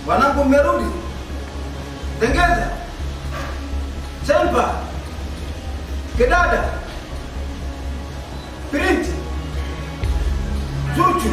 Wanangu mmerudi? Tengeza. Sempa. Kedada. Print. Chuchu.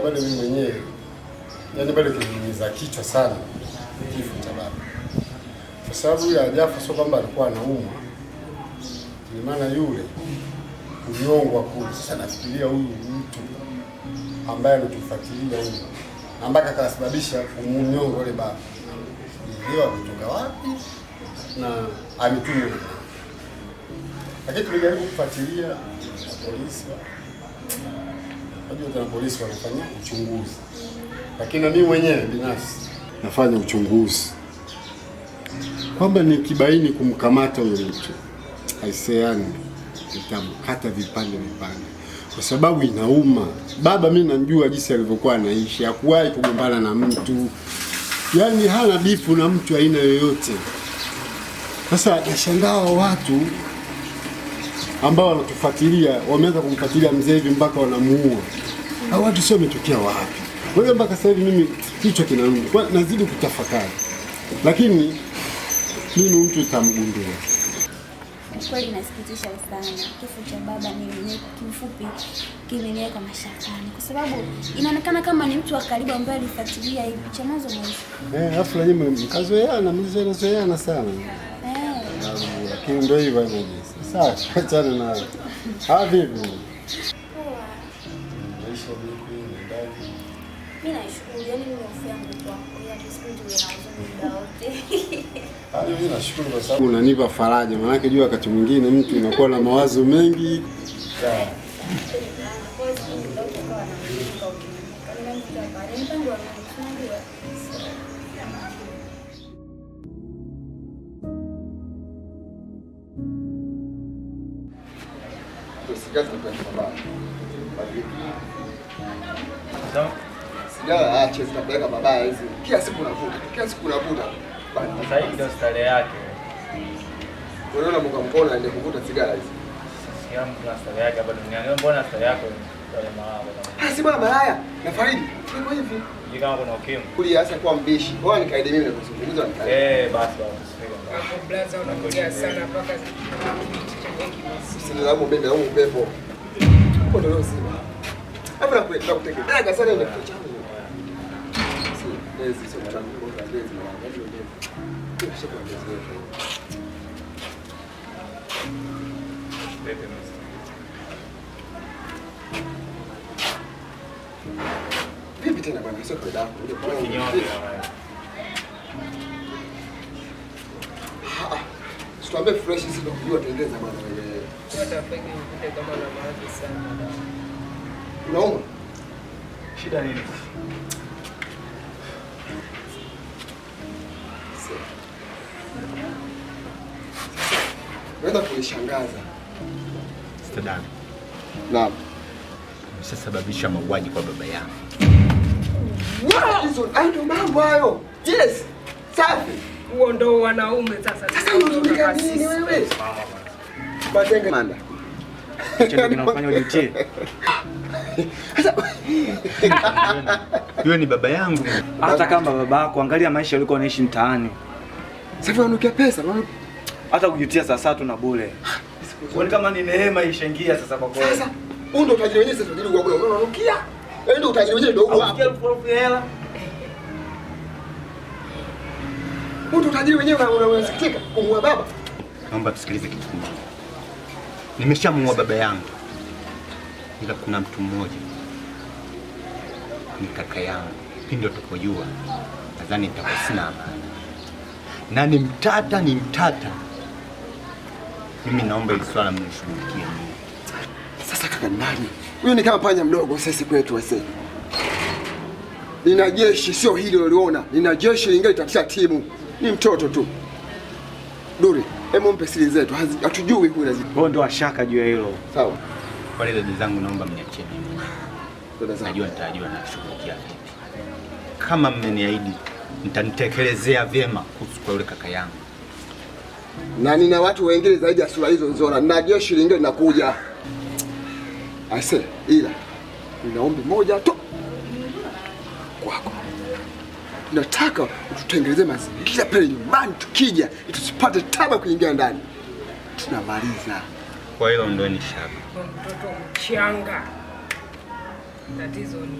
Bado mimi mwenyewe yani bado kinaniumiza kichwa sana kifo cha baba, kwa sababu yule hajafa, sio kwamba alikuwa anaumwa, ni maana yule unyongwa kule. Sasa nafikiria huyu mtu ambaye anatufuatilia huyu ambaye akasababisha kumunyonga yule baba, ndio ametoka wapi na ametumwa. Lakini tulijaribu kufuatilia polisi, najua polisi wanafanya uchunguzi, lakini na mimi mwenyewe binafsi nafanya uchunguzi kwamba nikibaini kumkamata huyo mtu haiseani, nitamkata vipande vipande, kwa sababu inauma. Baba mimi namjua jinsi alivyokuwa anaishi, hakuwahi kugombana na mtu, yani hana bifu na mtu aina yoyote. Sasa nashangaa watu ambao wanatufuatilia wameanza kumfuatilia mzee hivi mpaka wanamuua. Hao watu sio wametokea wapi? Kwa hiyo mpaka sasa hivi mimi kichwa kinauma. Kwa nazidi kutafakari. Lakini mimi mtu tamgundua. Kweli nasikitisha sana. Kifo cha baba ni kifupi kimeniweka mashakani, kwa sababu inaonekana kama ni mtu wa karibu ambaye alifuatilia hivi cha mwanzo mwisho. Alafu na nyinyi mkazoeana, mlizoeana sana. Lakini ndio hivyo hivyo. Sasa achana nayo. Vipi? Poa. Maisha vipi ndani? Mimi nashukuru, yani mimi hofu yangu kwako. Ya sipendi uwe na huzuni muda wote. Mimi nashukuru kwa sababu unanipa faraja. Maana yake jua wakati mwingine mtu unakuwa na mawazo mengi. Sigara zinakuwa mbaya. Sawa? Sigara ache zitapeleka babaya hizi. Kila siku unavuta. Sasa hii ndio starehe yake. Unaona mkona aende kuvuta sigara hizi. Sikia mtu na starehe yake hapa duniani. Mbona starehe yako pale malaya? Si bwana malaya. Na Faridi. Niko hivi. Ni kama kuna ukimwi. Kuliasa kwa mbishi. Bora nikaide mimi na kuzungumza na Basi usifike. Hapo blaza unakulia sana mpaka usinilaumu mimi na upepo. Hapo ndio sima. Hapo na kutegemea sana ile kitu changu. Si sio mwanangu kwa lezi na ndio ndio. Kwa sababu ndio. Bebe mimi. Vipi tena bwana sio kwa damu. Kinyonge. Tuambie fresh sisi ndio kujua tuendeza bwana wewe. hata fake nikute kama na maradhi sana. Unauma? Shida nini? Wewe kunishangaza. Stadani. Naam. Umesababisha mauaji kwa baba yangu. Hizo ndio mambo hayo. Yes. Safi. Huo ndo wanaume sasa. Sasa unataka nini wewe? Batenge manda. Chende kinafanya ujitie. Yule ni baba yangu. Hata kama baba yako, angalia maisha ulikuwa unaishi mtaani. Sasa unanukia pesa, Hata kujutia saa tu na bure. Uone kama ni neema ishaingia sasa kwa kweli. Sasa huo ndo utajiri wenyewe sasa utajiri kwa kweli. Unanukia? Ndio utajiri wenyewe ndio huo hapo. Elfu hela. Huo ndo utajiri wenyewe unasikitika kumua baba. Naomba tusikilize kitu kimoja. Nimeshamuua baba yangu. Ila kuna mtu mmoja. Ni kaka yangu. Pindi utakapojua, nadhani nitakuwa sina amani. Na ni mtata. Mimi naomba hili swala mnishughulikie mimi. Sasa kaka nani? Huyu ni kama panya mdogo sisi kwetu wase. Nina jeshi sio hili uliona. Nina jeshi lingine litatisha timu. Ni mtoto tu. Duri, hebu mpe siri zetu. Hatujui huyu lazima. Wewe ndo ashaka juu ya hilo. Sawa. Wale dada zangu naomba mniachie mimi. Dada zangu. Nitajua na kushughulikia vipi. Kama mmeniahidi, nitanitekelezea vyema kuhusu kwa yule kaka yangu. Na nina watu wengine zaidi ya sura hizo nzona. Na jeshi lingine linakuja. Aise, ila ninaomba moja tu kwako. Nataka ututengenezee mazingira pale nyumbani tukija, tusipate tabu kuingia ndani. Tunamaliza. Kwa hiyo ndio ni shaba. Mtoto mchanga. Tatizo ni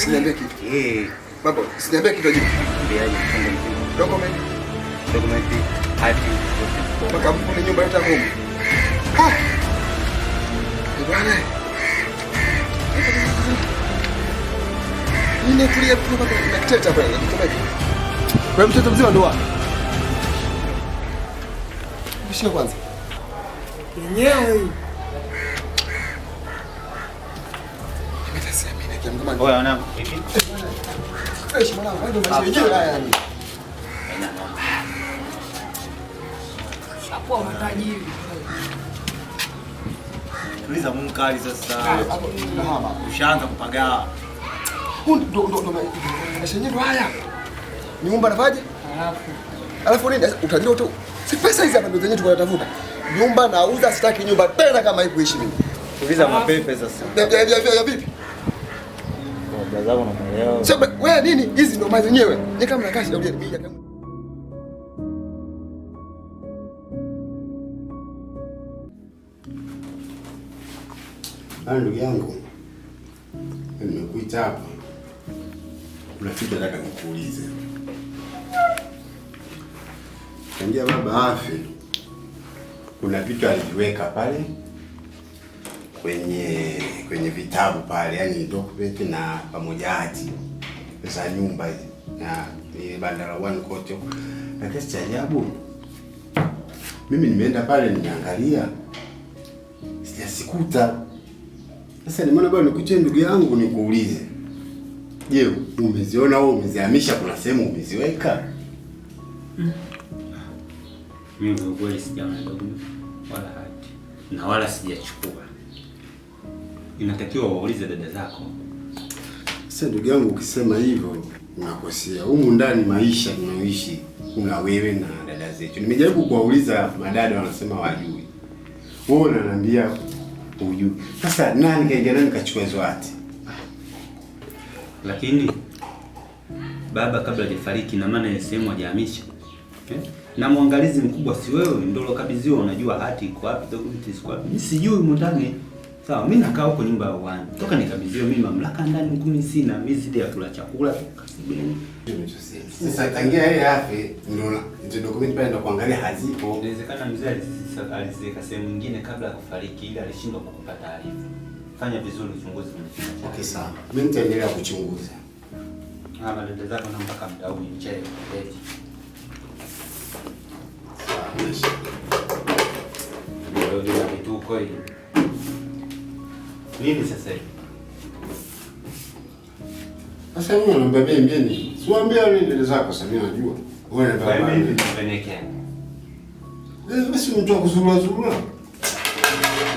Usiniambie kitu. Baba, usiniambie kitu jibu. Ndiaje Document. document hati Mpaka mfuni nyumba yote huko. Bwana. Nini tulia tu baba na kiteta hapa. Kwa mtoto mzima ndo wapi? Bishia kwanza. Yenyewe. Oya wanangu. Fresh mwanangu, ndio maisha yenyewe haya yani. Hapo matajiri. Tuliza mkali sasa. Ushaanza kupagaa. Ndo maisha yenyewe haya. Nyumba nafaje? Alafu nini? Utajua tu. Si pesa hizi hapa ndio zenyewe tunatafuta. Nyumba nauza, sitaki nyumba tena kama hii kuishi mimi. Tuliza mapepe sasa. Ya vipi? Baba zako unaelewa. Sasa wewe nini? Hizi ndo mali zenyewe. Ni kama na kazi ya mimi kama. Ndugu yangu. Nimekuita hapa. Kuna kitu nataka nikuulize. Tangia baba afi, kuna vitu aliviweka pale kwenye vitabu pale, yani document na pamoja hati za nyumba hizi na ni bandara one kote. Na kitu cha ajabu, mimi nimeenda pale nimeangalia, sijasikuta. Sasa nimeona bwana nikuche ndugu yangu nikuulize. Je, umeziona au umezihamisha, kuna sehemu umeziweka? Mimi kwa kweli sijaona document wala hati na wala sijachukua. Inatakiwa waulize dada zako. Sasa ndugu yangu ukisema hivyo unakosea. Humu ndani maisha tunayoishi kuna wewe na dada zetu. Nimejaribu kuwauliza madada wanasema wajui. Wewe unaniambia hujui. Sasa nani kaingia nani kachukua hizo hati? Lakini baba kabla hajafariki na maana sehemu hajahamisha. Na mwangalizi mkubwa si wewe, ndio lokabidhiwa, unajua hati iko wapi, document iko wapi. Mimi sijui mundani. Sawa, mimi nakaa huko nyumba ya uwani. Toka nikabidhiwa mimi mamlaka ndani mimi sina, mimi zidi ya kula chakula kasibeni. Sasa tangia yeye afi ndio document pale ndo kuangalia hazipo. Inawezekana mzee aliziweka sehemu nyingine kabla ya kufariki ili alishindwa kukupa taarifa. Fanya vizuri uchunguzi mfanye. Okay sawa. Mimi nitaendelea kuchunguza. Dada zako na mpaka mdau mchele eti. Ndio ndio vituko hivi. Nini sasa hivi? Sasa mimi naomba mimi siwaambia wewe dada zako sasa mimi najua. Wewe na baba. Mimi nipenekea. Basi mtu akuzurura zurura.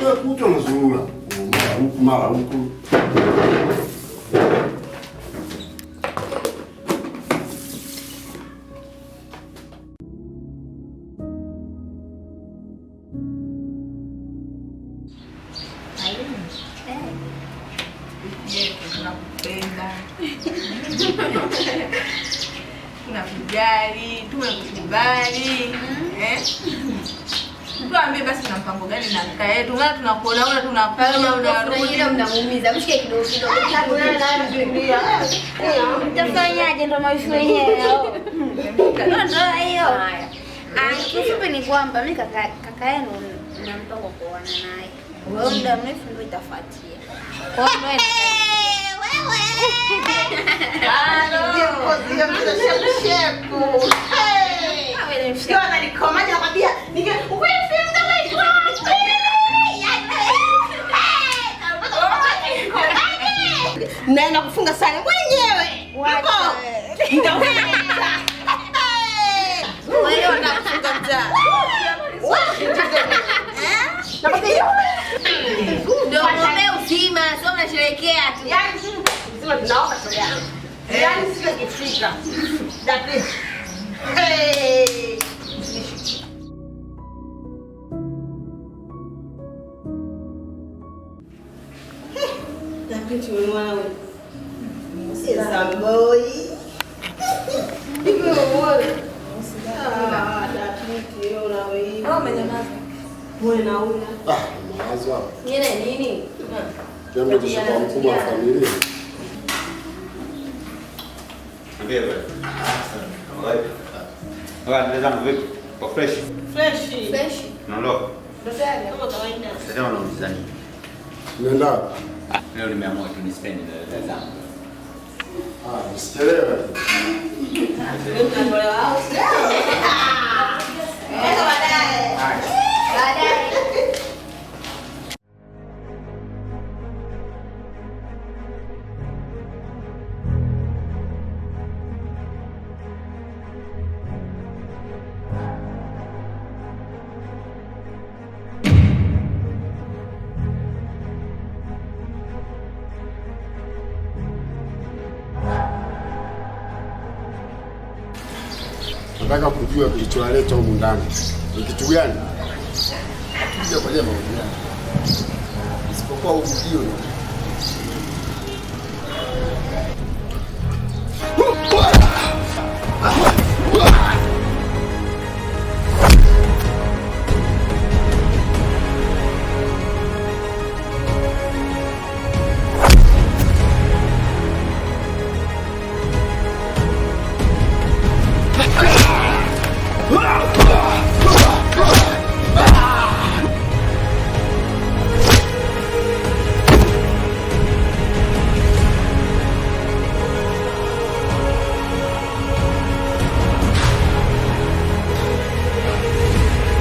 Wewe kuto na zurura. Mara huku. Tunakupenda. Tunakujali, tumekukubali. Tuambie basi na mpango gani na kaka yetu. Maana tunakuona tunakuja unarudi mnamuumiza. Mshike kidogo kidogo. Mtafanyaje ndo maisha yenyewe hao? Ndio hiyo. Kifupi ni kwamba mimi kaka yenu na mpango kuoana naye. Kwa muda mrefu ndio itafuatia. Kwa hiyo wewe Sio analikomaje nakwambia. Naenda kufunga sare mwenyewe. Wewe unafunga mtaa. ndio mume uzima, sio mnasherehekea tu. Yaani uzima tunaomba sio yangu. Yaani sio kifika. Dapi. Hey! Dapi tumeona sasa boy. Hivyo wewe. Dapi tunaona wewe. Oh, umenyamaza. Wewe na una. Mawazo hapo. Nini nini? Jambo jisha mkubwa wa familia. Niambie wewe. Wewe ndio zangu vipi? Kwa fresh. Fresh. Naondoka. Ndio tayari kama kawaida. Sasa unauliza nini? Nenda. Leo nimeamua tu nispendi na dada zangu. Usichelewe. Mtambolewa au sio? Baadaye. Baadaye. Nataka kujua kilichowaleta humu ndani. Ni kitu gani? Kuja kwa jamaa gani? Isipokuwa ujio.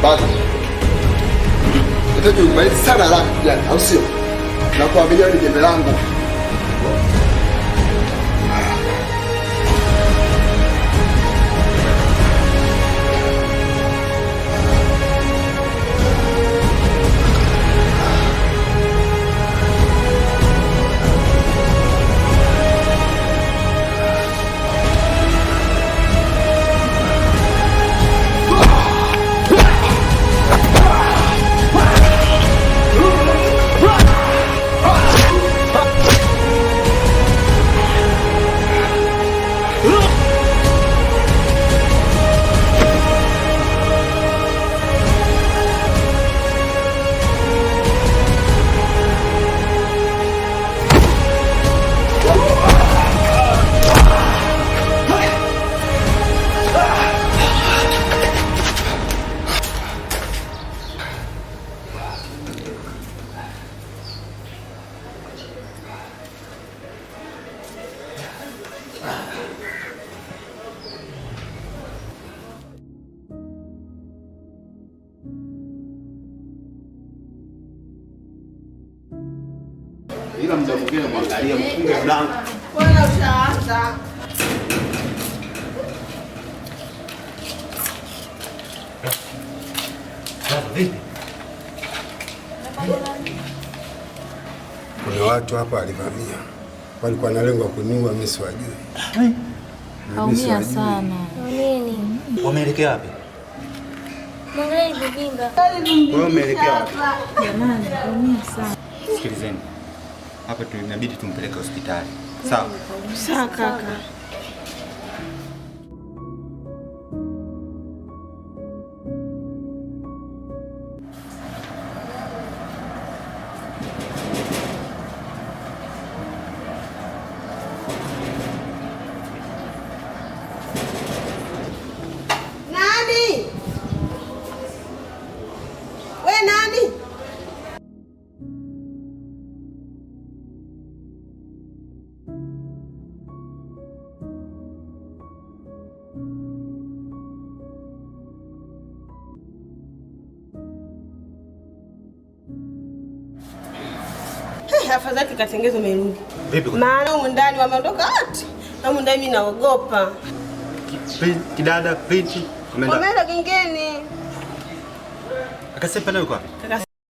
Bado. Ndio umaliza sana la kijana, au sio? Na kuambia ni jembe langu. Ila muda mwingine mwangalia mfunge mlango. Wewe ushaanza. Vipi? Kuna watu hapa walivamia. Walikuwa na lengo la kuniua, mimi siwajui. Kaumia sana. Nini? Wameelekea wapi? Mwangalie kuvimba. Wewe umeelekea wapi? Jamani, kaumia sana. Sikilizeni. Hapa tunabidi tumpeleke hospitali. Sawa? Sawa kaka. Nani? Wewe nani? Afadhali katengezwa umerudi. Vipi? Maana humu ndani wameondoka wote. Na humu ndani mimi naogopa. Kidada, Priti, Wameenda gengeni. Akasepa nayo kwa wapi? Kaka